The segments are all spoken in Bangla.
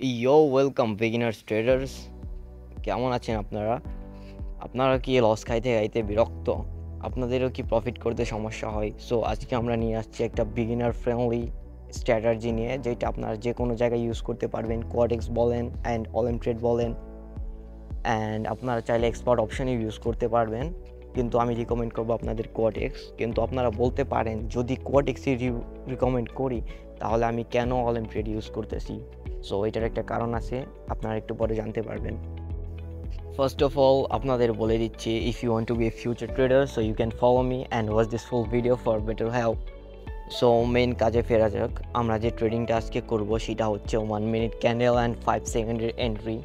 Welcome beginners traders. কেমন আছেন আপনারা? আপনারা কি লস খাইতে খাইতে বিরক্ত? আপনাদেরও কি প্রফিট করতে সমস্যা হয়? সো আজকে আমরা নিয়ে আসছি একটা বিগিনার ফ্রেন্ডলি স্ট্র্যাটাজি নিয়ে, যেটা আপনারা যে কোনো জায়গায় ইউজ করতে পারবেন। কোয়াডেক্স বলেন অ্যান্ড অলেম ট্রেড বলেন, অ্যান্ড আপনারা চাইলে এক্সপার্ট অপশানে ইউজ করতে পারবেন, কিন্তু আমি রিকমেন্ড করবো আপনাদের কোয়াডেক্স। কিন্তু আপনারা বলতে পারেন, যদি কোয়াডেক্সই রিকমেন্ড করি তাহলে আমি কেন অলেম ট্রেড ইউজ করতেছি? সো এটার একটা কারণ আছে, আপনারা একটু পরে জানতে পারবেন। First of all, আপনাদের বলে দিচ্ছি, if you want to be a future trader, so you can follow me and watch this full video for better help. So main কাজে ফেরা যাক। আমরা যে ট্রেডিংটা আজকে করব সেটা হচ্ছে 1 মিনিট ক্যান্ডেল অ্যান্ড 5 সেকেন্ডের এন্ট্রি।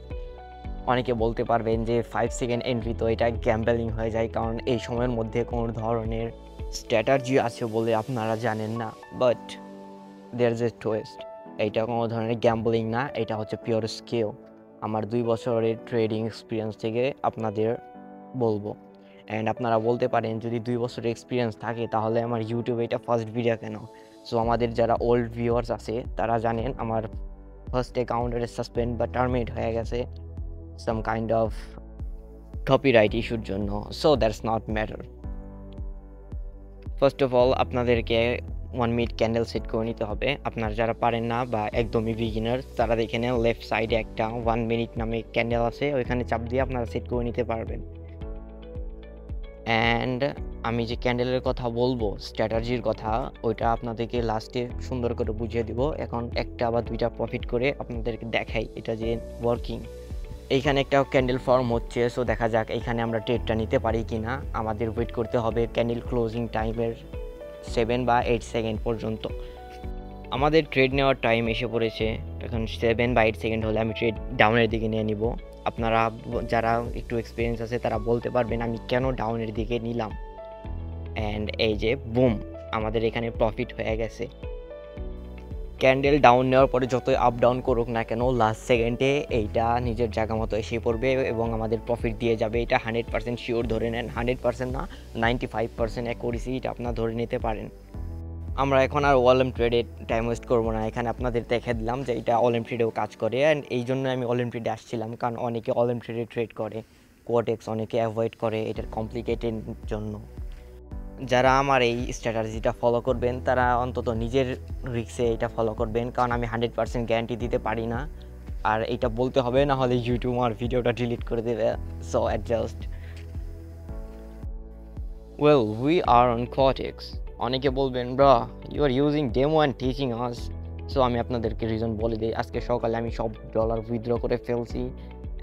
অনেকে বলতে পারবেন যে 5 সেকেন্ড এন্ট্রি তো এটা গ্যাম্বলিং হয়ে যায়, কারণ এই সময়ের মধ্যে কোনো ধরনের স্ট্র্যাটাজি আছে বলে আপনারা জানেন না। But there is a twist, এইটা কোনো ধরনের গ্যাম্বলিং না, এটা হচ্ছে পিওর স্কিল। আমার 2 বছরের ট্রেডিং এক্সপিরিয়েন্স থেকে আপনাদের বলবো। অ্যান্ড আপনারা বলতে পারেন, যদি 2 বছরের এক্সপিরিয়েন্স থাকে তাহলে আমার ইউটিউবে এটা ফার্স্ট ভিডিও কেন? সো আমাদের যারা ওল্ড ভিউয়ার্স আছে তারা জানেন আমার ফার্স্ট অ্যাকাউন্টের সাসপেন্ড বা টার্মিনেট হয়ে গেছে সাম কাইন্ড অফ কপিরাইট ইস্যুর জন্য। So that's not matter. First of all আপনাদেরকে 1 মিনিট ক্যান্ডেল সেট করে নিতে হবে। আপনারা যারা পারেন না বা একদমই বিগিনার, তারা দেখে নেন লেফট সাইডে একটা 1 মিনিট নামে ক্যান্ডেল আছে, ওইখানে চাপ দিয়ে আপনারা সেট করে নিতে পারবেন। অ্যান্ড আমি যে ক্যান্ডেলের কথা বলবো, স্ট্র্যাটাজির কথা, ওইটা আপনাদেরকে লাস্টে সুন্দর করে বুঝিয়ে দিব। এখন একটা বা দুইটা প্রফিট করে আপনাদেরকে দেখাই এটা যে ওয়ার্কিং। এইখানে একটা ক্যান্ডেল ফর্ম হচ্ছে, সো দেখা যাক এইখানে আমরা ট্রেডটা নিতে পারি কি না। আমাদের ওয়েট করতে হবে ক্যান্ডেল ক্লোজিং টাইমের 7 বা 8 সেকেন্ড পর্যন্ত। আমাদের ট্রেড নেওয়ার টাইম এসে পড়েছে। এখন 7 বা 8 সেকেন্ড হলে আমি ট্রেড ডাউনের দিকে নিয়ে নিব। আপনারা যারা একটু এক্সপিরিয়েন্স আছে তারা বলতে পারবেন আমি কেন ডাউনের দিকে নিলাম। অ্যান্ড এই যে বুম, আমাদের এখানে প্রফিট হয়ে গেছে। ক্যান্ডেল ডাউন নেওয়ার পরে যতই আপ ডাউন করুক না কেন, লাস্ট সেকেন্ডে এইটা নিজের জায়গা মতো এসে পড়বে এবং আমাদের প্রফিট দিয়ে যাবে। এটা 100% শিওর ধরে নেন। 100% না, 95% অ্যাকুরেসি এটা আপনারা ধরে নিতে পারেন। আমরা এখন আর অলেম ট্রেডে টাইম ওয়েস্ট করবো না। এখানে আপনাদের দেখে দিলাম যে এটা অলেম ট্রেডেও কাজ করে, অ্যান্ড এই জন্য আমি অলেম ট্রেডে আসছিলাম, কারণ অনেকে অলেম ট্রেডে ট্রেড করে, কোয়াটেক্স অনেকে অ্যাভয়েড করে এটার কমপ্লিকেটেড জন্য। যারা আমার এই স্ট্র্যাটাজিটা ফলো করবেন তারা অন্তত নিজের রিস্কে এটা ফলো করবেন, কারণ আমি 100% গ্যারান্টি দিতে পারি না। আর এটা বলতে হবে, না হলে ইউটিউব আমার ভিডিওটা ডিলিট করে দেবে। So adjust. Well, we are on Quotex. অনেকে বলবেন, bro you are using demo and teaching us. সো আমি আপনাদেরকে রিজন বলে দিই। আজকে সকালে আমি সব ডলার উইথড্র করে ফেলছি,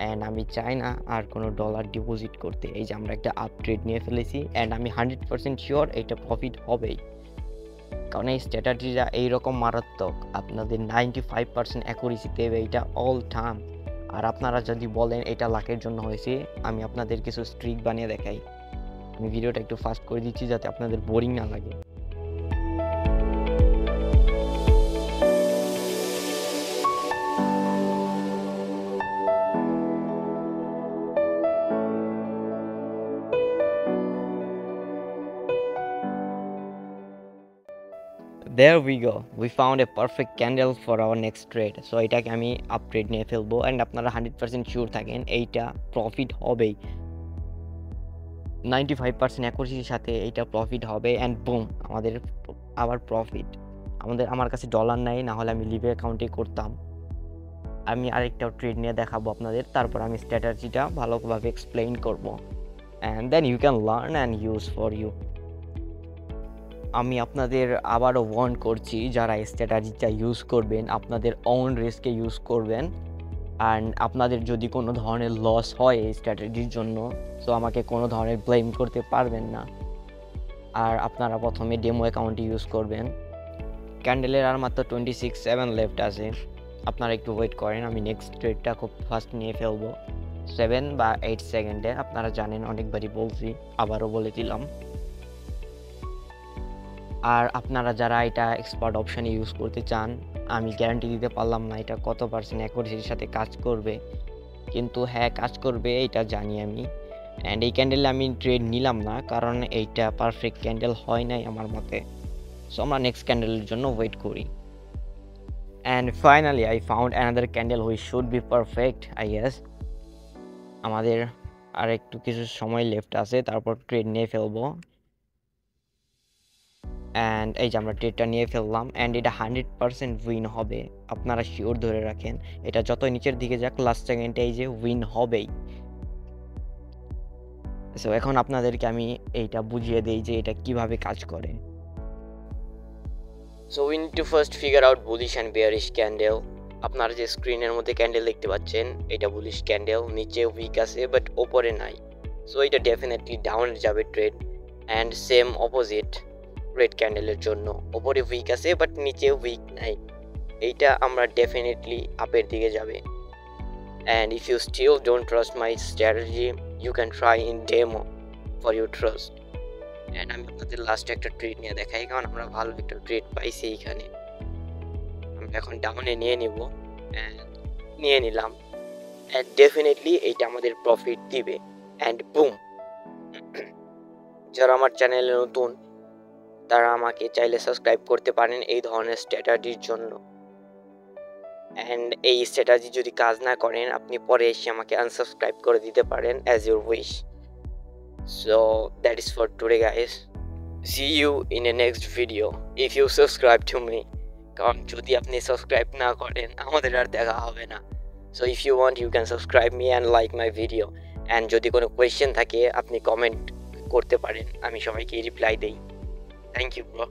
অ্যান্ড আমি চাই না আর কোনো ডলার ডিপোজিট করতে। এই যে আমরা একটা আপ ট্রেড নিয়ে ফেলেছি, অ্যান্ড আমি 100% শিওর এটা প্রফিট হবেই, কারণ এই স্ট্র্যাটাজিটা এইরকম মারাত্মক। আপনাদের 95% অ্যাকুরেসি দেবে এটা অল টাইম। আর আপনারা যদি বলেন এটা লাকের জন্য হয়েছে, আমি আপনাদের কিছু স্ট্রিক বানিয়ে দেখাই। আমি ভিডিওটা একটু ফাস্ট করে দিচ্ছি যাতে আপনাদের বোরিং না লাগে। There we go. We found a perfect candle for our next trade. So এটাকে আমি আপ ট্রেড নিয়ে ফেলবো, অ্যান্ড আপনারা 100% শিওর থাকেন এইটা প্রফিট হবেই। 95% অ্যাকুরেসির সাথে এইটা প্রফিট হবে, অ্যান্ড বুম, আমাদের আবার প্রফিট। আমার কাছে ডলার নাই, না হলে আমি লিভে অ্যাকাউন্টে করতাম। আমি আরেকটা ট্রেড নিয়ে দেখাবো আপনাদের, তারপর আমি স্ট্র্যাটাজিটা ভালোভাবে এক্সপ্লেইন করব, and then you can learn and use for you. আমি আপনাদের আবারও ওয়ার্ন করছি, যারা এই স্ট্র্যাটাজিটা ইউজ করবেন আপনাদের ওন রিস্কে ইউজ করবেন। অ্যান্ড আপনাদের যদি কোনো ধরনের লস হয় এই স্ট্র্যাটেজির জন্য, সো আমাকে কোনো ধরনের ব্লেম করতে পারবেন না। আর আপনারা প্রথমে ডেমো অ্যাকাউন্টটি ইউজ করবেন। ক্যান্ডেলের আর মাত্র 26-7 লেফট আছে। আপনারা একটু ওয়েট করেন, আমি নেক্সট ট্রেডটা খুব ফাস্ট নিয়ে ফেলবো 7 বা 8 সেকেন্ডে। আপনারা জানেন, অনেকবারই বলছি, আবারও বলে দিলাম। আর আপনারা যারা এটা এক্সপার্ট অপশানে ইউজ করতে চান, আমি গ্যারান্টি দিতে পারলাম না এটা কত পার্সেন্ট অ্যাকুরেসির সাথে কাজ করবে, কিন্তু হ্যাঁ কাজ করবে এটা জানি আমি। অ্যান্ড এই ক্যান্ডেলে আমি ট্রেড নিলাম না, কারণ এইটা পারফেক্ট ক্যান্ডেল হয় নাই আমার মতে। সো আমরা নেক্সট ক্যান্ডেলের জন্য ওয়েট করি। and finally I found another candle which should be perfect I guess. আমাদের আর একটু কিছু সময় লেফট আছে, তারপর ট্রেড নিয়ে ফেলবো। অ্যান্ড এই যে আমরা ট্রেডটা নিয়ে ফেললাম, অ্যান্ড এটা 100% উইন হবে, আপনারা শিওর ধরে রাখেন। এটা যতই নিচের দিকে যাক লাস্ট সেকেন্ডে এই যে উইন হবেই। সো এখন আপনাদেরকে আমি এইটা বুঝিয়ে দিই যে এটা কিভাবে কাজ করে। So we need to first figure out bullish and bearish candle. আপনারা যে স্ক্রিনের মধ্যে ক্যান্ডেল দেখতে পাচ্ছেন, এটা বুলিশ ক্যান্ডেল, নিচে উইক আছে বাট ওপরে নাই। সো এটা ডেফিনেটলি ডাউনে যাবে trade. And same opposite red ক্যান্ডেলের জন্য, ওপরে উইক আছে বাট নিচে উইক নাই, এইটা আমরা ডেফিনেটলি আপের দিকে যাবে। And if you still don't trust my strategy, you can try in demo for your trust. অ্যান্ড আমি আপনাদের লাস্টে একটা ট্রেড নিয়ে দেখাই, কারণ আমরা ভালো একটা ট্রেড পাইছি এইখানে। আমরা এখন ডাউনে নিয়ে নিব, অ্যান্ড নিয়ে নিলাম, অ্যান্ড ডেফিনেটলি এইটা আমাদের প্রফিট দিবে। অ্যান্ড বুম, যারা আমার চ্যানেলে নতুন তারা আমাকে চাইলে সাবস্ক্রাইব করতে পারেন এই ধরনের স্ট্র্যাটাজির জন্য। অ্যান্ড এই স্ট্র্যাটাজি যদি কাজ না করেন, আপনি পরে এসে আমাকে আনসাবস্ক্রাইব করে দিতে পারেন as your wish. So that is for today guys, see you in a next video if you subscribe to me. কারণ যদি আপনি সাবস্ক্রাইব না করেন আমাদের আর দেখা হবে না। So if you want you can subscribe me and like my video. And যদি কোনো কোয়েশ্চেন থাকে আপনি কমেন্ট করতে পারেন, আমি সবাইকে রিপ্লাই দিই। Thank you bro.